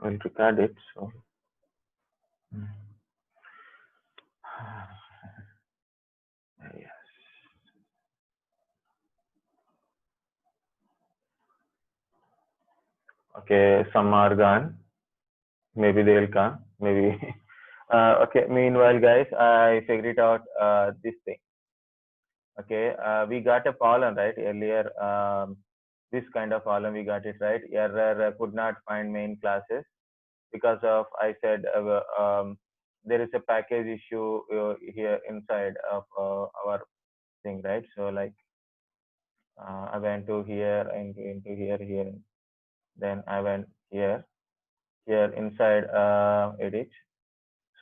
will record it. So yes. Okay, some are gone. Maybe they will come. Maybe. Okay. Meanwhile, guys, I figured out this thing. Okay, we got a problem right earlier. This kind of problem we got it right. Error could not find main classes because of I said there is a package issue here inside of our thing, right? So like I went to here into here, then I went here inside edit.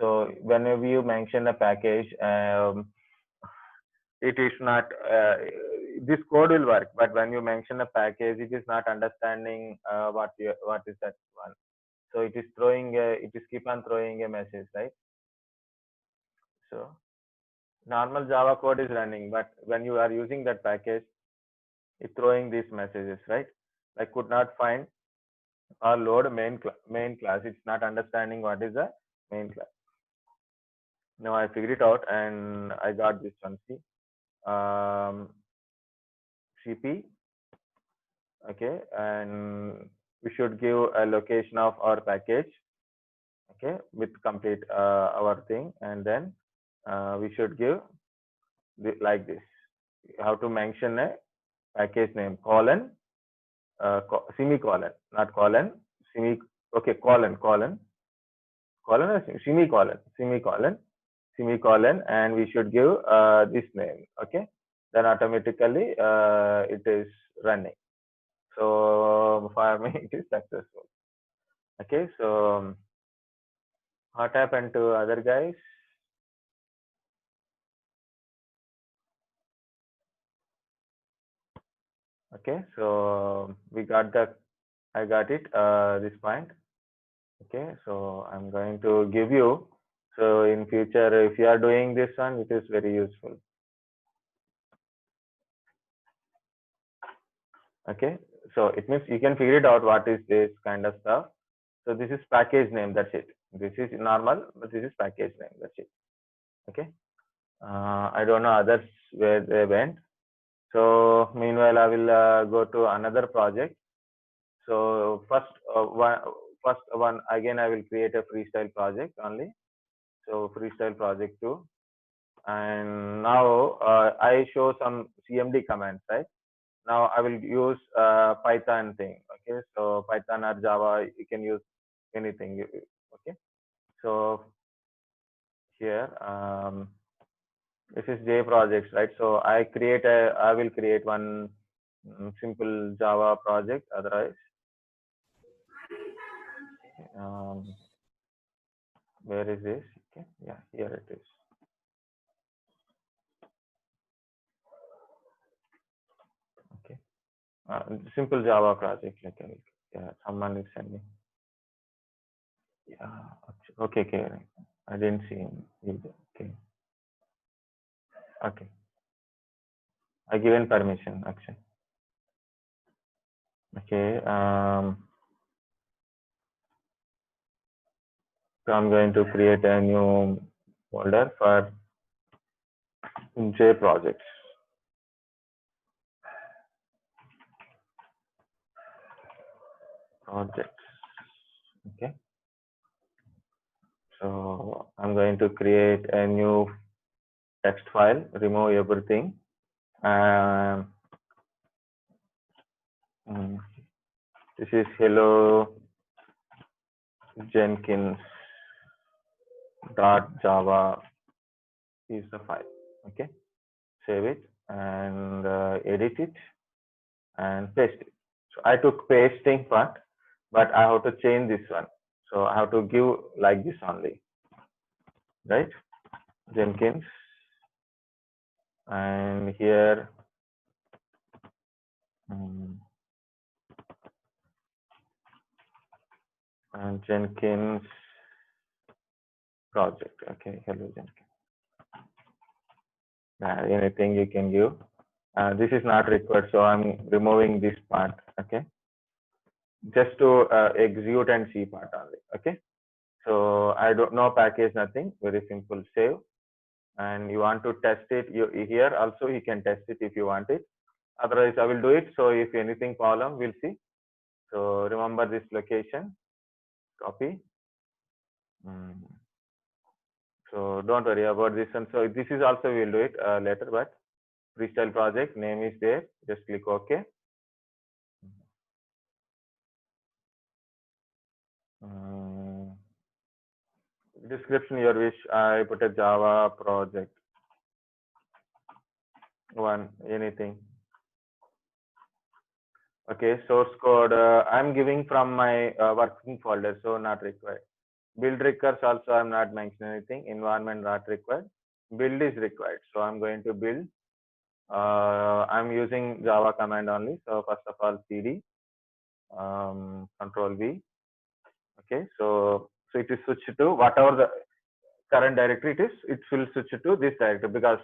So whenever you mention a package, it is not this code will work, but when you mention a package, it is not understanding what is that one. So it is keep on throwing a message, right? So normal Java code is running, but when you are using that package, it's throwing these messages, right? Like could not find or load main class. It's not understanding what is the main class. Now I figured it out and I got this one. See, CP. Okay, and we should give a location of our package. Okay, with complete our thing, and then we should give like this. You have to mention a package name colon semicolon, not colon semi. Okay, colon or semicolon, and we should give this name. Okay, then automatically it is running. So for me it is successful. Okay, so what happened to other guys? Okay, so we got I got it this point. Okay, so I'm going to give you, so in future if you are doing this one, it is very useful. Okay, so it means you can figure it out what is this kind of stuff. So this is package name, that's it. This is normal, but this is package name, that's it. Okay, I don't know others where they went. So meanwhile I will go to another project. So first one again I will create a freestyle project only. So freestyle project 2, and now I show some CMD commands, right? Now I will use Python thing. Okay, so Python or Java, you can use anything. Okay, so here this is J projects, right? So I will create one simple Java project. Otherwise, where is this? Okay, yeah, here it is. Okay, simple Java project. Like yeah, someone is sending. Yeah, okay. I didn't see him either. Okay. Okay. I given permission, actually. Okay. So I'm going to create a new folder for J projects. Okay. So I'm going to create a new text file, remove everything. This is hello Jenkins .java is the file. Okay, save it and edit it and paste it. So I took pasting part, but I have to change this one. So I have to give like this only, right? Jenkins, and here and Jenkins project. Okay, hello Jenkins. Anything you can give. This is not required, so I'm removing this part. Okay. just to execute and see part only. Okay. So I don't know package, nothing, very simple, save. And you want to test it, you here also you can test it if you want it. Otherwise I will do it. So if anything problem, we'll see. So remember this location, copy. So don't worry about this one. So this is also we'll do it later, but freestyle project name is there. Just click OK. Description your wish. I put a Java project one, anything. Okay, source code I'm giving from my working folder, so not required. Build records also I'm not mentioning anything. Environment not required. Build is required, so I'm going to build. I'm using Java command only. So first of all cd control V. Okay, so it is switched to whatever the current directory it is. It will switch to this directory because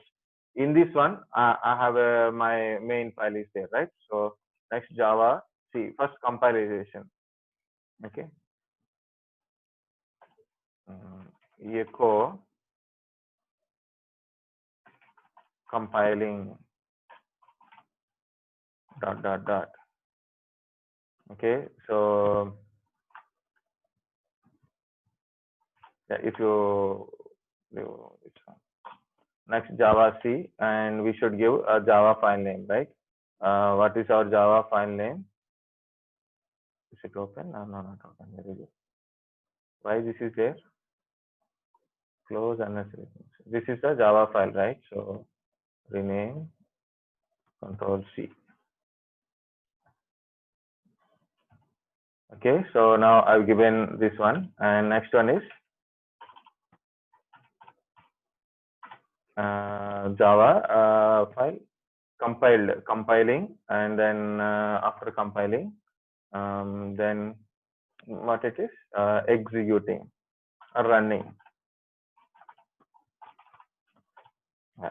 in this one I have my main file is there, right? So next Java C, first compilation. Okay, echo compiling dot dot dot. Okay, so yeah, if you next Java C, and we should give a Java file name, right? What is our Java file name? Is it open? No, not open. Very good. Why this is there? Close unnecessary. This is the Java file, right? So rename, control C. Okay, so now I've given this one, and next one is Java file compiling, and then after compiling, then what it is, executing or running.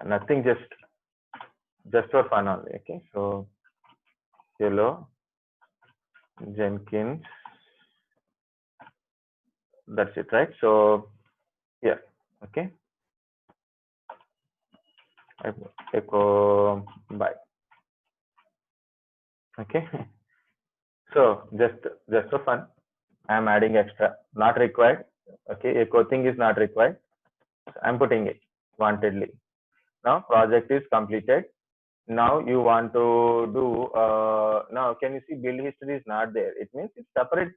Nothing, just for fun only. Okay, so hello Jenkins, that's it, right? So yeah, okay, echo bye. Okay, so just for fun, I'm adding extra, not required. Okay, echo thing is not required. I'm putting it wantedly. Now project is completed. Now you want to do now can you see build history is not there? It means it's separate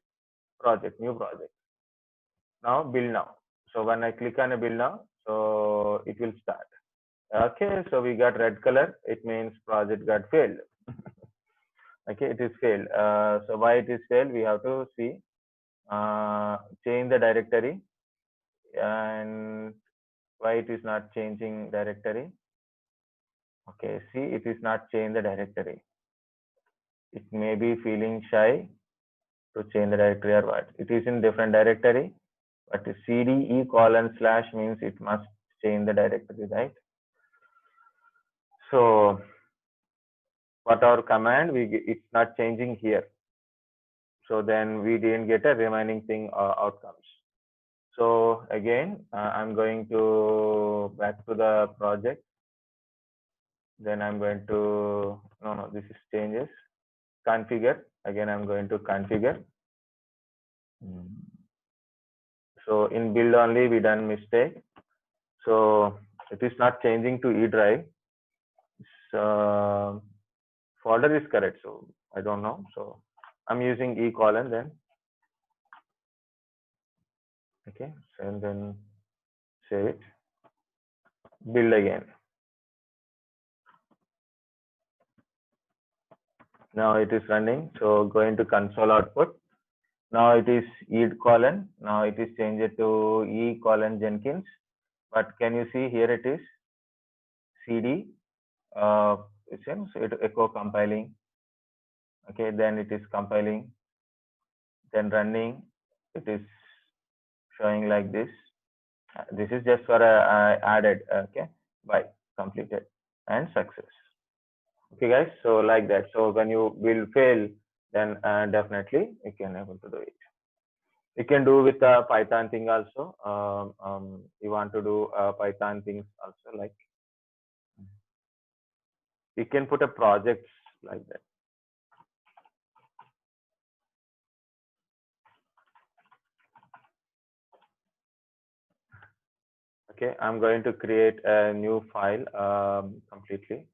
project, new project. Now build now. So when I click on a build now, so it will start. Okay, so we got red color. It means project got failed. Okay, it is failed. So why it is failed? We have to see. Change the directory, and why it is not changing directory? Okay, see, it is not change the directory. It may be feeling shy to change the directory or what. It is in different directory, but cd :/ means it must change the directory, right? So what our command, it's not changing here. So then we didn't get a remaining thing outcomes. So again, I'm going to back to the project. Then I'm going to, no, this is changes. Configure. Again, I'm going to configure. So in build only, we done mistake. So it is not changing to E drive. Folder is correct. So I don't know. So I'm using E:, then. Okay. And then save it. Build again. Now it is running. So going to console output. Now it is E:. Now it is changed to E: Jenkins. But can you see here it is cd it echo compiling. Okay, then it is compiling, then running. It is showing like this. This is just for added. Okay, by completed and success. Okay guys, so like that. So when you will fail, then definitely you can able to do it. You can do with Python thing also. You want to do Python things also, like you can put a project like that. Okay, I'm going to create a new file completely.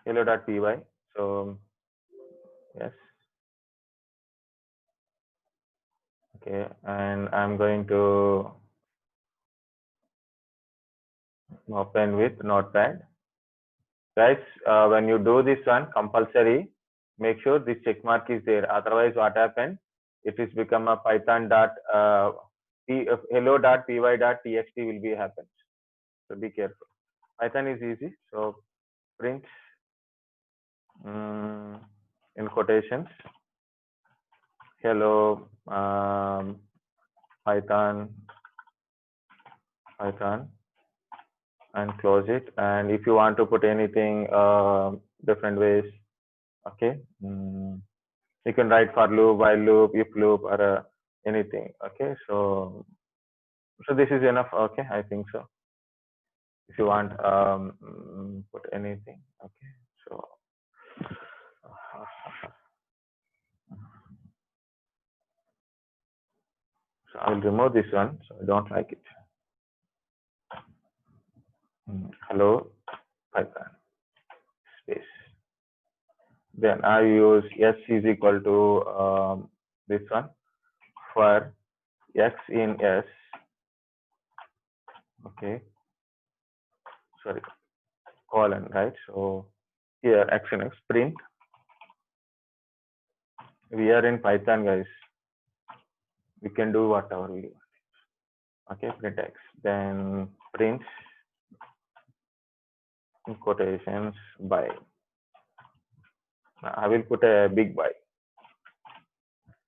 Hello.py. So yes. Okay, and I'm going to open with Notepad. Guys, when you do this one, compulsory, make sure this check mark is there. Otherwise, what happened? It is become a Python dot hello.py.txt will be happens. So be careful. Python is easy. So print in quotations hello Python and close it. And if you want to put anything different ways, okay, you can write for loop, while loop, if loop, or anything. Okay, so this is enough. Okay, I think so. If you want put anything, okay, so I will remove this one, so I don't like it. Hello Python space. Then I use s is equal to this one for x in s. Okay, sorry, colon, right? So here x in x print. We are in Python, guys. We can do whatever we want. Okay, print x. Then print in quotations by. I will put a big by.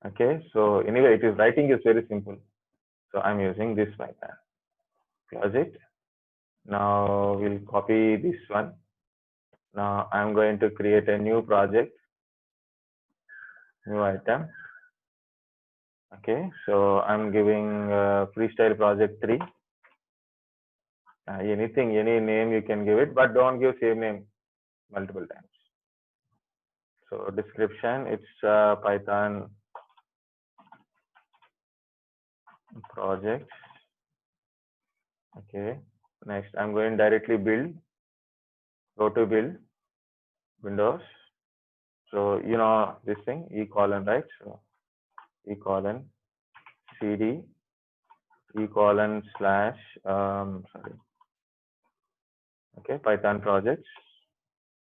Okay, so anyway, it is writing is very simple. So I'm using this Python. Close it. Now we'll copy this one. Now I'm going to create a new project, new item. Okay, so I'm giving freestyle project 3. Anything, any name you can give it, but don't give same name multiple times. So description, it's Python project. Okay, next I'm going directly build. Go to build, Windows. So you know this thing, e colon, right? So e colon cd e colon slash sorry. Okay, Python projects.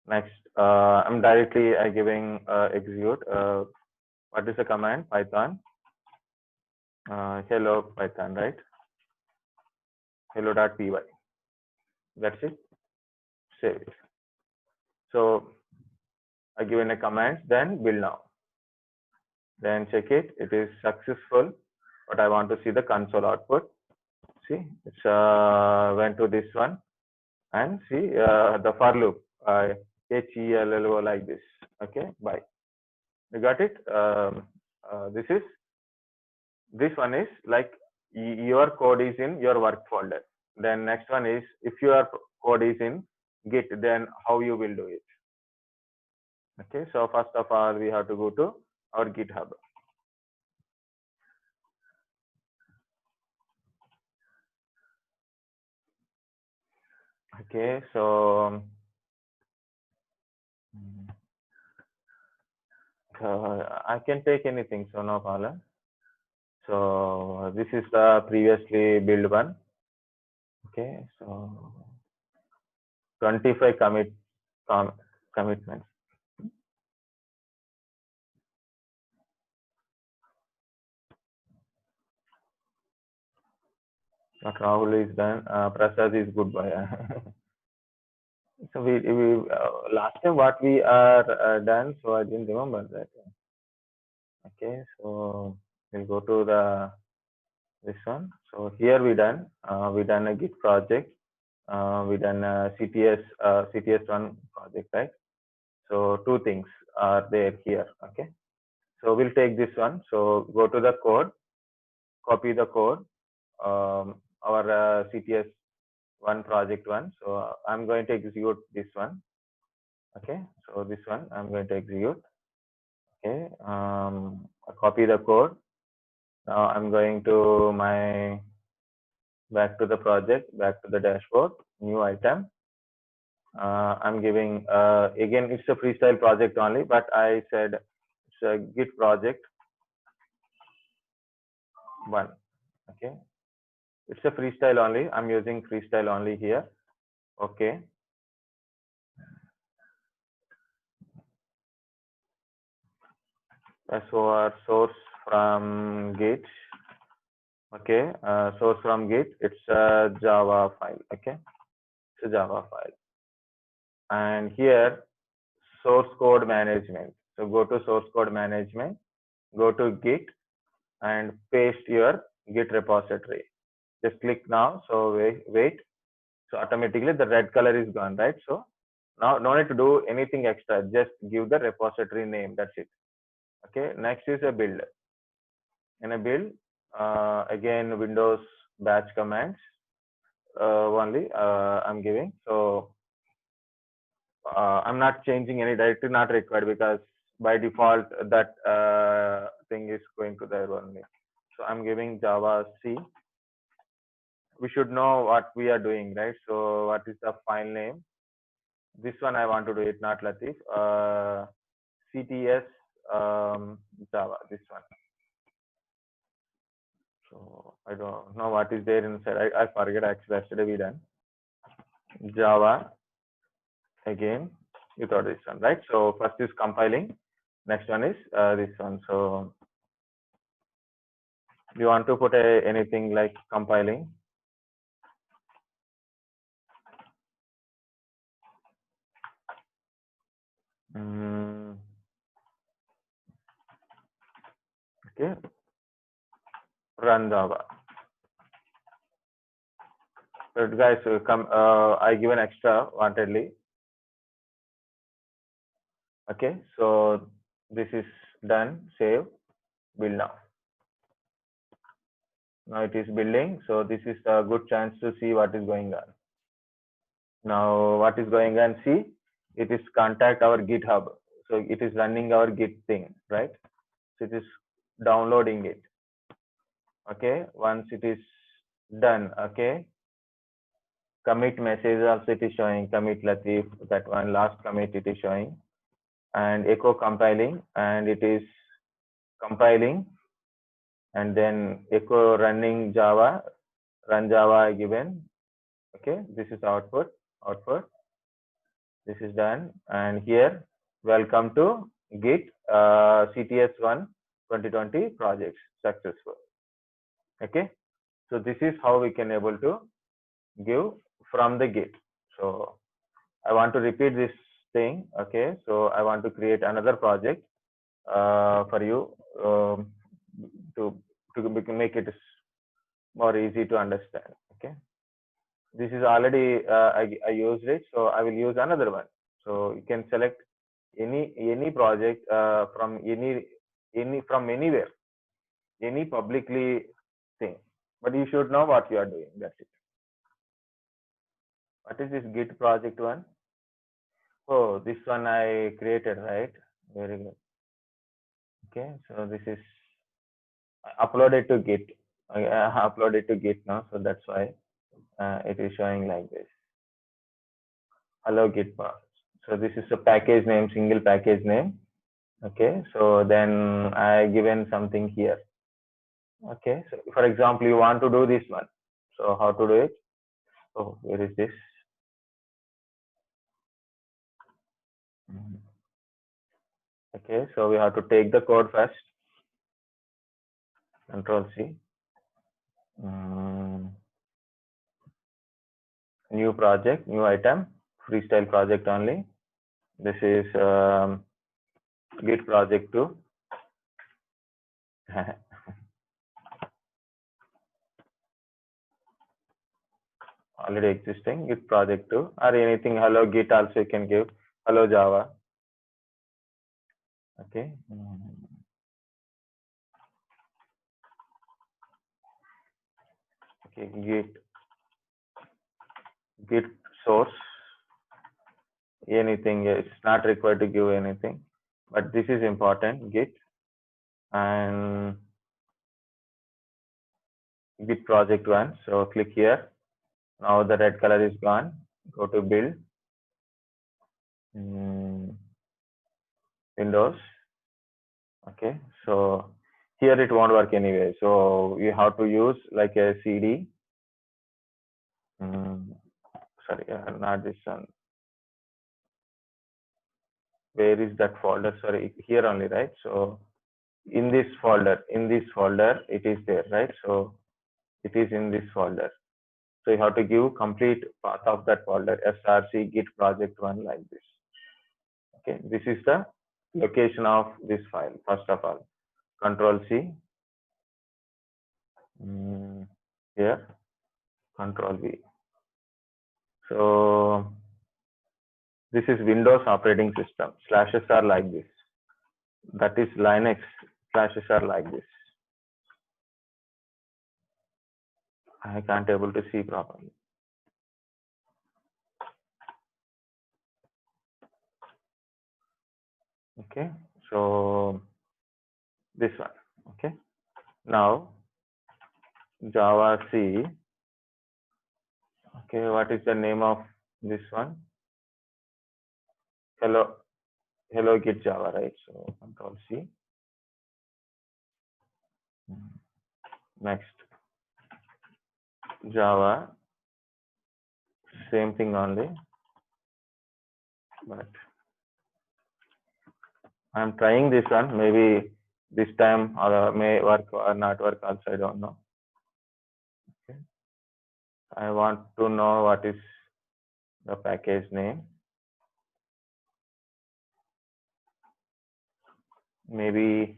Next, I'm directly giving execute. What is the command? Python hello Python, right? Hello.py. That's it. Save it. So I given a command, then build now. Then check it. It is successful, but I want to see the console output. See, it's went to this one, and see the for loop HELLO like this. Okay, bye. You got it? This one is like your code is in your work folder. Then next one is if your code is in Git, then how you will do it. Okay, so first of all, we have to go to our GitHub. Okay, so I can take anything, so no problem. So this is the previously built one. Okay, so 25 commitments. But Rahul is done. Prasad is goodbye. So we last time what we are done. So I didn't remember that. Okay, so we'll go to the this one. So here we done a Git project. we done CTS1 project, right? So two things are there here. Okay, so we'll take this one. So go to the code, copy the code, our CTS1 project one. So I'm going to execute this one. Okay, so this one I'm going to execute. Okay, copy the code. Now I'm going to my back to the project, back to the dashboard, new item. I'm giving again, it's a freestyle project only, but I said it's a Git project one. Okay, it's a freestyle only. I'm using freestyle only here. Okay. So our source from Git. Okay, source from Git. It's a Java file. Okay, it's a Java file. And here source code management. So go to source code management, go to Git and paste your Git repository. Just click now. So wait. So automatically the red color is gone, right? So now no need to do anything extra. Just give the repository name. That's it. Okay. Next is a build. In a build, again Windows batch commands only I'm giving. So I'm not changing any directory, not required, because by default that thing is going to there only. So I'm giving Java C. We should know what we are doing, right? So what is the file name? This one I want to do it, not Latif. CTS Java, this one. So I don't know what is there inside. I forget actually, yesterday we done. Java, again, you thought this one, right? So first is compiling. Next one is this one. So you want to put anything like compiling. Okay, run Java. So guys, come. I give an extra wantedly. Okay, so this is done. Save. Build now. Now it is building. So this is a good chance to see what is going on. Now what is going on? See, it is contact our GitHub. So it is running our Git thing, right? So it is downloading it. Okay, once it is done, okay, commit message also it is showing, commit Latif, that one last commit it is showing, and echo compiling, and it is compiling, and then echo running Java, run Java given. Okay, this is output. This is done, and here welcome to Git CTS1 2020 projects successful. Okay, so this is how we can able to give from the Git. So I want to repeat this thing. Okay, so I want to create another project for you to make it more easy to understand. Okay, this is already I used it, so I will use another one. So you can select any project from from anywhere, any publicly thing, but you should know what you are doing. That's it. What is this Git project one? Oh, this one I created, right? Very good. Okay, so this is uploaded to Git. I uploaded to Git now, so that's why it is showing like this. Hello Git. So this is a package name, single package name. Okay, so then I given something here. Okay, so for example, you want to do this one. So how to do it? Oh, where is this? Okay, so we have to take the code first. Control C. New project, new item, freestyle project only. This is Git project 2. already existing, git project 2 or anything. Hello git also you can give, hello Java. Okay. Okay, git source, anything. It's not required to give anything, but this is important, git and git project 1. So click here. Now the red color is gone. Go to build, Windows. Okay, so here it won't work anyway. So you have to use like a CD. Sorry, not this one. Where is that folder? Sorry, here only, right? So in this folder, it is there, right? So it is in this folder. So you have to give complete path of that folder, src git project 1 like this. Okay, this is the location of this file. First of all, Control C, here, Control V. So this is Windows operating system. Slashes are like this. That is Linux. Slashes are like this. I can't able to see properly. Okay, so this one. Okay, now Java C. Okay, what is the name of this one? Hello Git Java, right? So Control C. Next, Java, same thing only, but I'm trying this one. Maybe this time or may work or not work also, I don't know. Okay, I want to know what is the package name. Maybe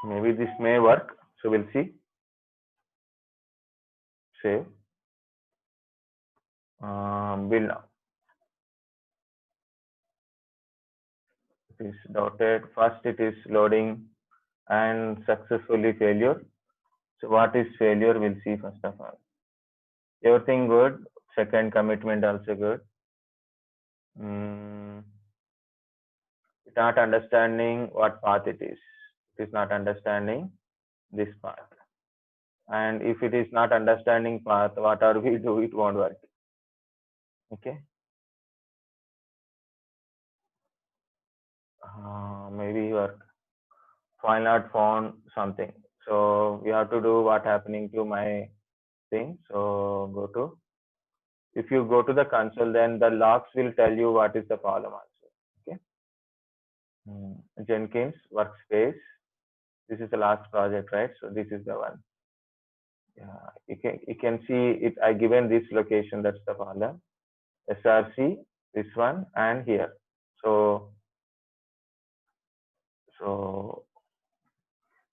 this may work. So we'll see. Save. Build now. It is dotted. First it is loading and successfully failure. So what is failure? We'll see first of all. Everything good. Second commitment also good. It's not understanding what path it is. It is not understanding this path. And if it is not understanding path, whatever we do, it won't work. Okay. Maybe your file not found something. So we have to do what happening to my thing. So go to, if you go to the console, then the logs will tell you what is the problem also. Okay. Jenkins workspace. This is the last project, right? So this is the one. Yeah, you can see it. I given this location. That's the problem. SRC, this one, and here. So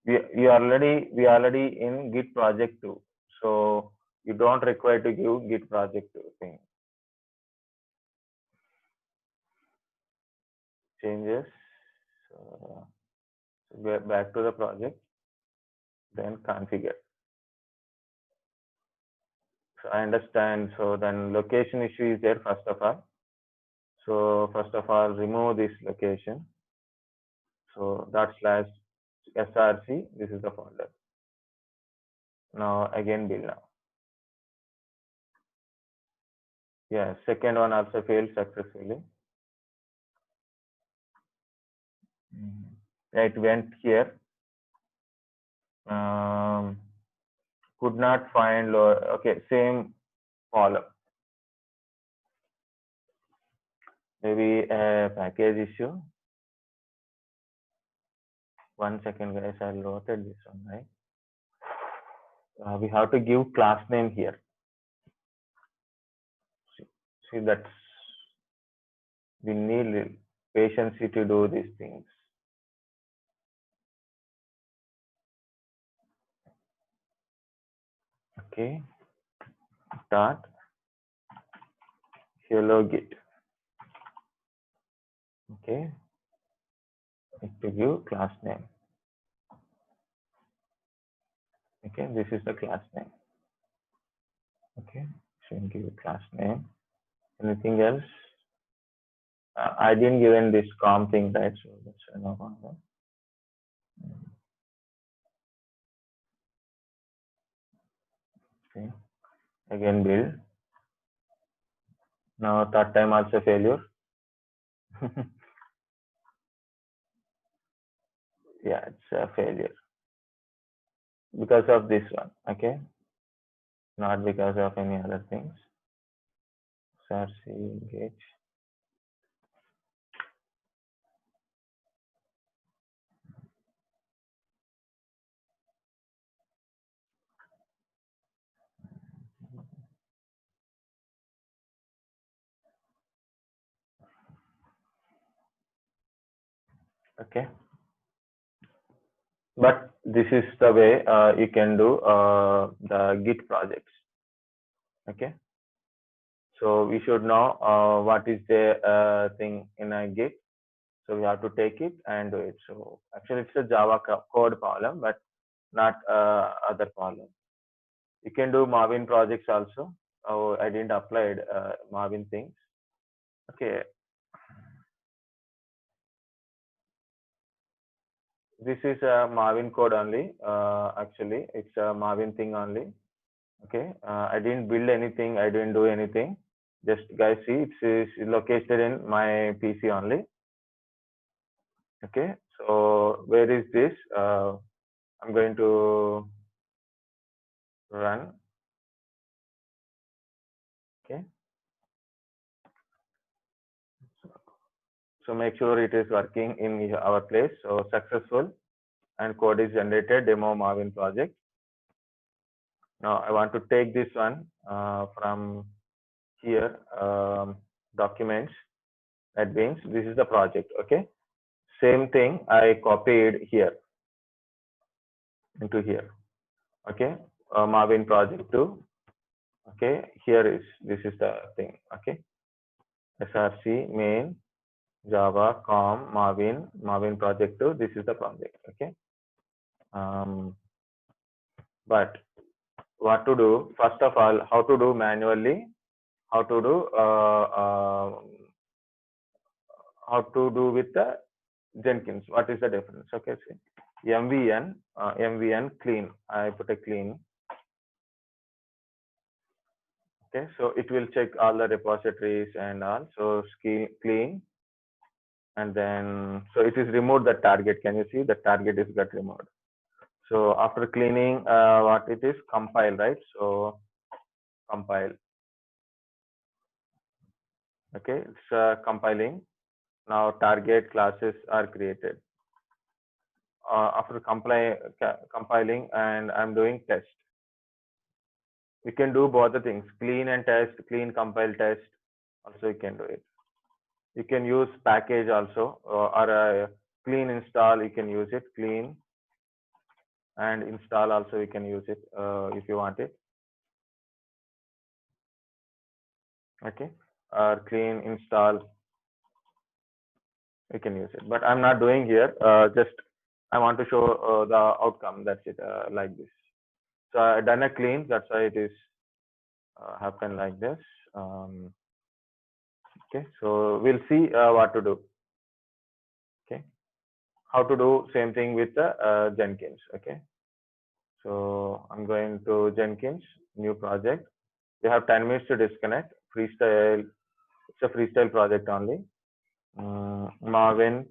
we already in Git project 2. So you don't require to give Git project 2 thing. Changes. So back to the project. Then configure. So I understand. So then location issue is there first of all. So first of all, remove this location. So /src. This is the folder. Now again build now. Yeah, second one also failed successfully. It went here. Could not find. Okay, same column. Maybe a package issue. 1 second, guys. I'll rotate this one, right? We have to give class name here. See that's we need patience to do these things. Okay, start. hello git. Okay, need to give class name. Okay, this is the class name. Okay, should give class name. Anything else? I didn't give in this com thing, right? So that's no problem. Okay, again build. Now third time also failure. Yeah, it's a failure because of this one. Okay, not because of any other things. Sarc gate. Okay, but this is the way you can do the git projects. Okay, so we should know what is the thing in a git. So we have to take it and do it. So actually it's a Java code problem, but not other problem. You can do Marvin projects also. Oh, I didn't apply Marvin things. Okay, this is a Marvin code only. Actually, it's a Marvin thing only. Okay, I didn't build anything. I didn't do anything. Just guys see, it's located in my PC only. Okay, so where is this? I'm going to run. Okay, so make sure it is working in our place. So successful and code is generated. Demo Marvin project. Now I want to take this one from here, documents. That means this is the project. Okay, same thing I copied here into here. Okay, Marvin project 2. Okay, here is this is the thing. Okay, src main java com Marvin project 2. This is the project. Okay, but what to do? First of all, how to do manually? How to do how to do with the Jenkins? What is the difference? Okay, see, MVN clean. I put a clean. Okay, so it will check all the repositories and all. So clean, and then so it is removed the target. Can you see the target is got removed? So after cleaning, what it is compile, right? So compile. Okay, it's compiling. Now target classes are created. After compiling, and I'm doing test. You can do both the things, clean and test, clean, compile, test. Also, you can do it. You can use package also, or clean install. You can use it, clean and install also. You can use it if you want it. Okay, or clean install. You can use it, but I'm not doing here. Just I want to show the outcome. That's it, like this. So I done a clean. That's why it is happen like this. Okay, so we'll see what to do. Okay, how to do same thing with the Jenkins. Okay, so I'm going to Jenkins, new project. We have 10 minutes to disconnect. Freestyle, it's a freestyle project only. Marvin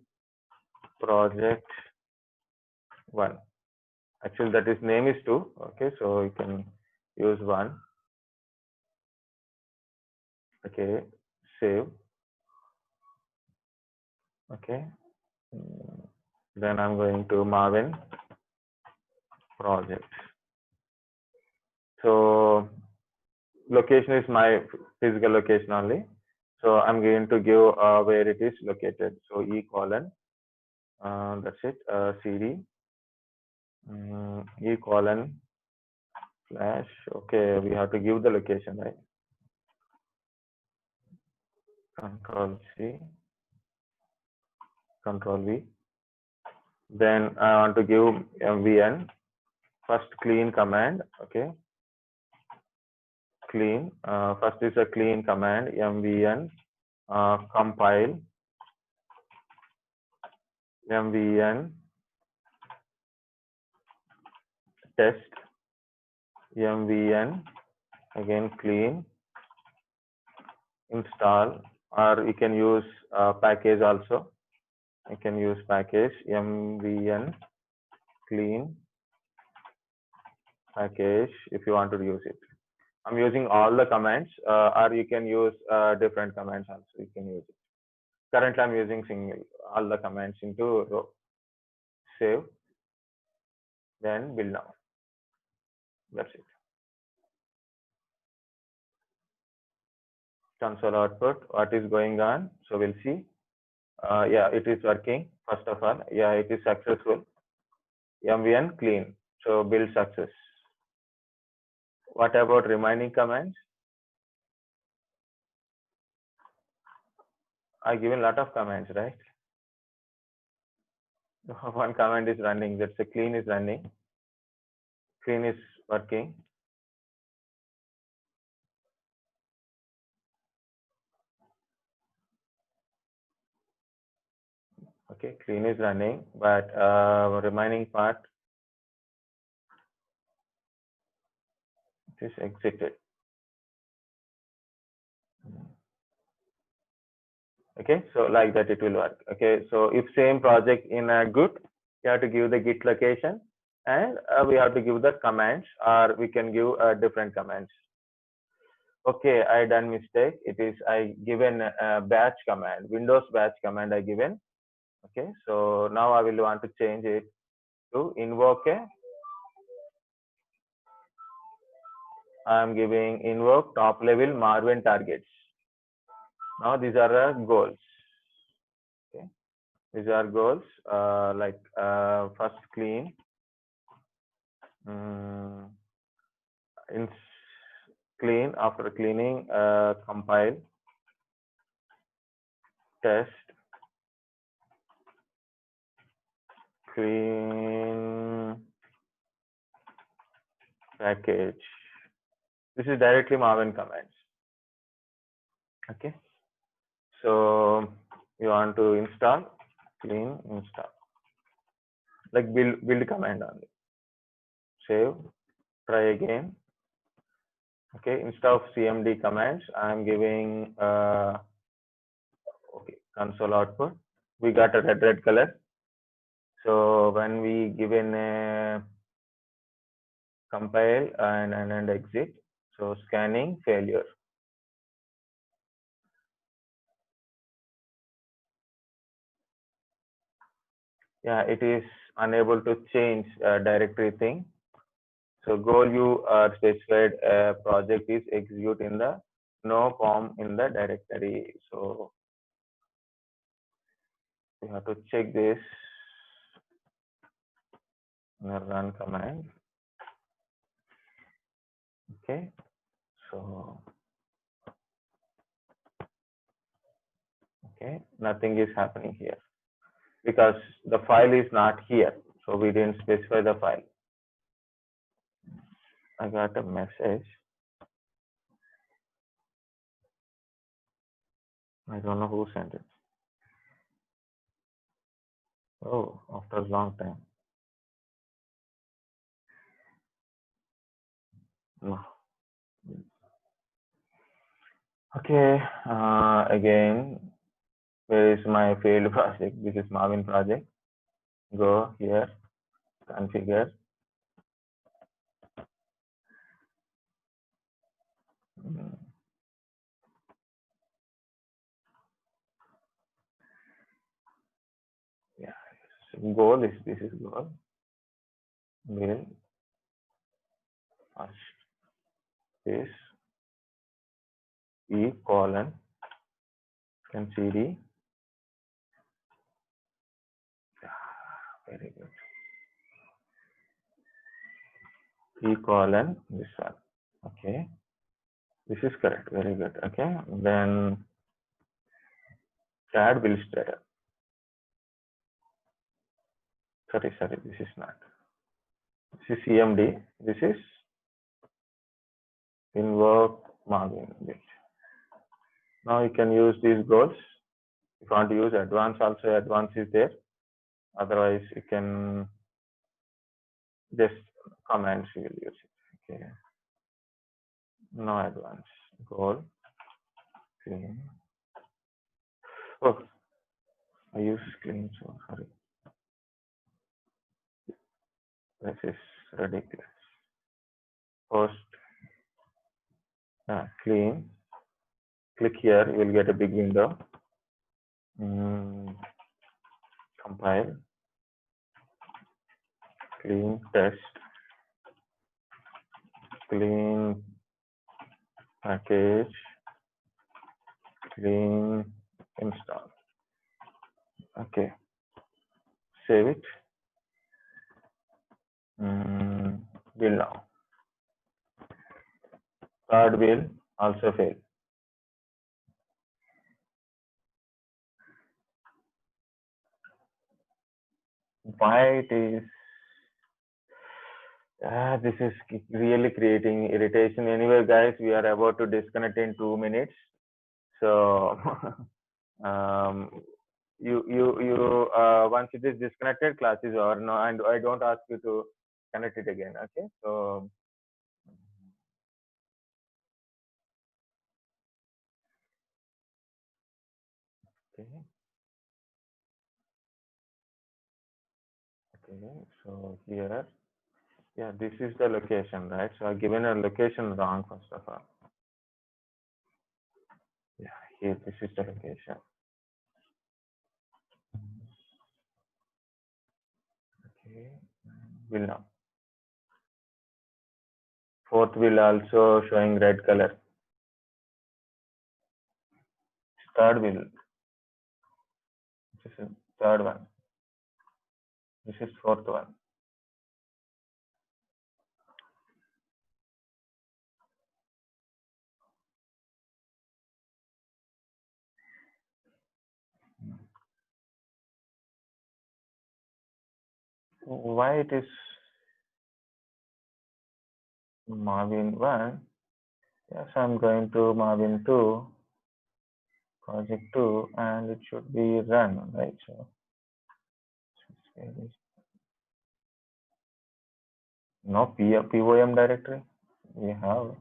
project 1. Actually, that is name is 2. Okay, so you can use 1. Okay, save. Okay, then I'm going to Marvin project. So location is my physical location only. So I'm going to give where it is located. So E colon, that's it, CD, E colon slash. Okay, we have to give the location, right? Control C, Control V. Then I want to give mvn first clean command. Okay, clean. First is a clean command mvn compile mvn test mvn again clean install, or you can use package also. You can use package mvn clean package if you want to use it. I'm using all the commands, or you can use different commands also. You can use it. Currently, I'm using single all the commands into row. Save, then build now. That's it. Console output. What is going on? So we'll see. Yeah, it is working. First of all, yeah, it is successful. mvn clean. So build success. What about remaining commands? I given a lot of commands, right? One command is running. That's a clean is running. Clean is working. Okay, clean is running, but remaining part is exited. Okay, so like that it will work. Okay, so if same project in a Git, you have to give the Git location, and we have to give the commands, or we can give different commands. Okay, I done mistake. It is I given a batch command, Windows batch command I given. Okay, so now I will want to change it to invoke a. I am giving invoke top level Marvin targets. Now these are goals. Okay, these are goals like first clean, in clean, after cleaning compile, test, clean package. This is directly Marvin commands. Okay, so you want to install clean install, like build command only. Save, try again. Okay, instead of cmd commands, I am giving okay, console output. We got a red color. So when we given a compile and exit, so scanning failure. Yeah, it is unable to change directory thing. So goal you specified project is execute in the no pom in the directory. So you have to check this in the run command. Okay, so okay, nothing is happening here because the file is not here. So we didn't specify the file. I got a message. I don't know who sent it. Oh, after a long time. No. Okay, again, where is my failed project? This is Marvin project. Go here, configure. Yeah, so goal is this is goal. Will first is E colon can CD. Very good. E colon this one. Okay, this is correct. Very good. Okay, then CAD bill stater. Sorry, this is not. This is CMD. This is in work margin bill. Now you can use these goals. If you want to use advance, also advance is there. Otherwise, you can just commands you will use it. Okay. No advance. Goal. Clean. Oh, I use clean. So sorry. This is ridiculous. Post. Clean. Click here. You will get a big window. Compile. Clean test. Clean package. Clean install. Okay. Save it. Will now. Card will also fail. Why it is? This is really creating irritation. Anyway, guys, we are about to disconnect in 2 minutes. So you once it is disconnected, class is over. No, and I don't ask you to connect it again. Okay, so okay, so here, yeah, this is the location, right? So I've given a location wrong first of all. Yeah, here this is the location. Okay, will now. Fourth will also showing red color. Third will. This is third one. This is fourth one. Why it is Marvin 1? Yes, I'm going to Marvin 2, project 2, and it should be run, right? So no POM directory we have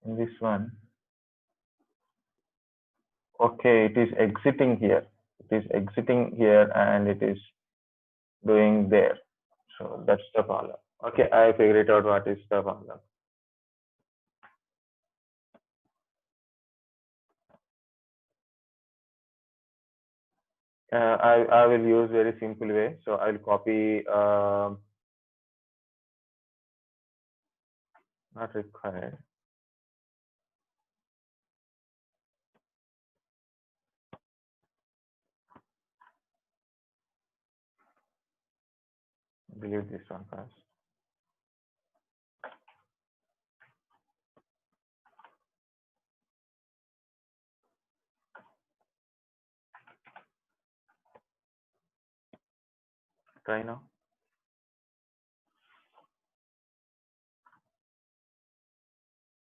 in this one. Okay, it is exiting here. It is exiting here and it is doing there. So that's the problem. Okay, I figured out what is the problem. I will use very simple way. So I'll copy, not required. Delete this one first. Try now.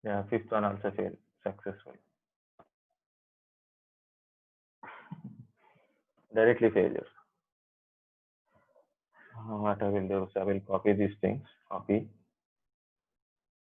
Yeah, fifth one also failed successfully. Directly failure. What I will do is I will copy these things, copy,